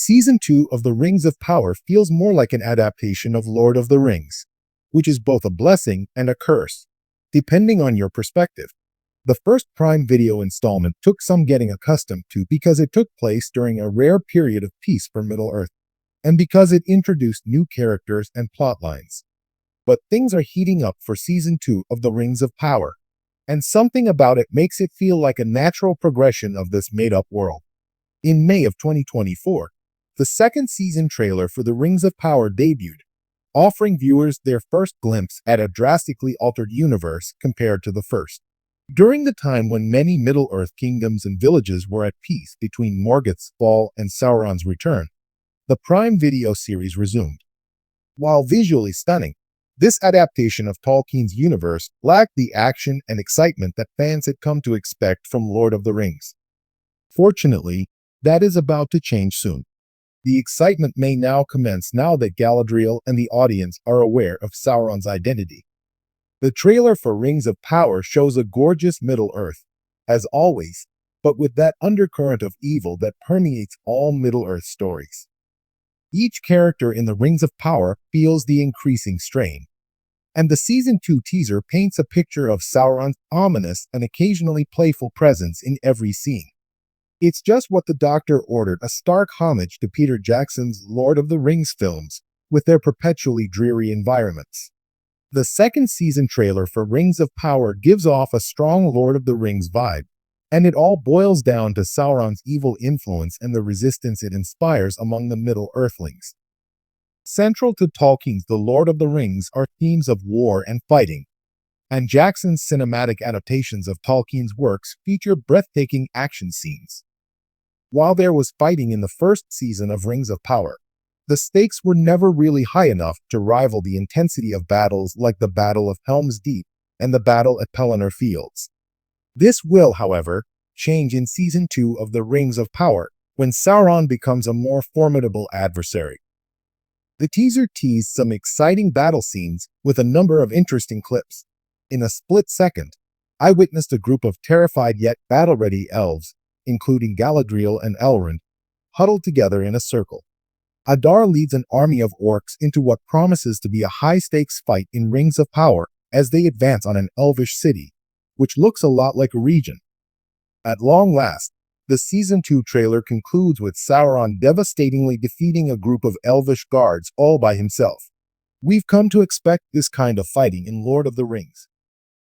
Season 2 of The Rings of Power feels more like an adaptation of Lord of the Rings, which is both a blessing and a curse, depending on your perspective. The first Prime Video installment took some getting accustomed to because it took place during a rare period of peace for Middle-earth, and because it introduced new characters and plotlines. But things are heating up for Season 2 of The Rings of Power, and something about it makes it feel like a natural progression of this made-up world. In May of 2024, the second season trailer for The Rings of Power debuted, offering viewers their first glimpse at a drastically altered universe compared to the first. During the time when many Middle-earth kingdoms and villages were at peace between Morgoth's fall and Sauron's return, the Prime Video series resumed. While visually stunning, this adaptation of Tolkien's universe lacked the action and excitement that fans had come to expect from Lord of the Rings. Fortunately, that is about to change soon. The excitement may now commence now that Galadriel and the audience are aware of Sauron's identity. The trailer for Rings of Power shows a gorgeous Middle-earth, as always, but with that undercurrent of evil that permeates all Middle-earth stories. Each character in the Rings of Power feels the increasing strain, and the Season 2 teaser paints a picture of Sauron's ominous and occasionally playful presence in every scene. It's just what the Doctor ordered, a stark homage to Peter Jackson's Lord of the Rings films, with their perpetually dreary environments. The second season trailer for Rings of Power gives off a strong Lord of the Rings vibe, and it all boils down to Sauron's evil influence and the resistance it inspires among the Middle-earthlings. Central to Tolkien's The Lord of the Rings are themes of war and fighting, and Jackson's cinematic adaptations of Tolkien's works feature breathtaking action scenes. While there was fighting in the first season of Rings of Power, the stakes were never really high enough to rival the intensity of battles like the Battle of Helm's Deep and the Battle at Pelennor Fields. This will, however, change in Season 2 of The Rings of Power, when Sauron becomes a more formidable adversary. The teaser teased some exciting battle scenes with a number of interesting clips. In a split second, I witnessed a group of terrified yet battle-ready elves, including Galadriel and Elrond, huddled together in a circle. Adar leads an army of orcs into what promises to be a high-stakes fight in Rings of Power as they advance on an elvish city, which looks a lot like a region. At long last, the Season 2 trailer concludes with Sauron devastatingly defeating a group of elvish guards all by himself. We've come to expect this kind of fighting in Lord of the Rings.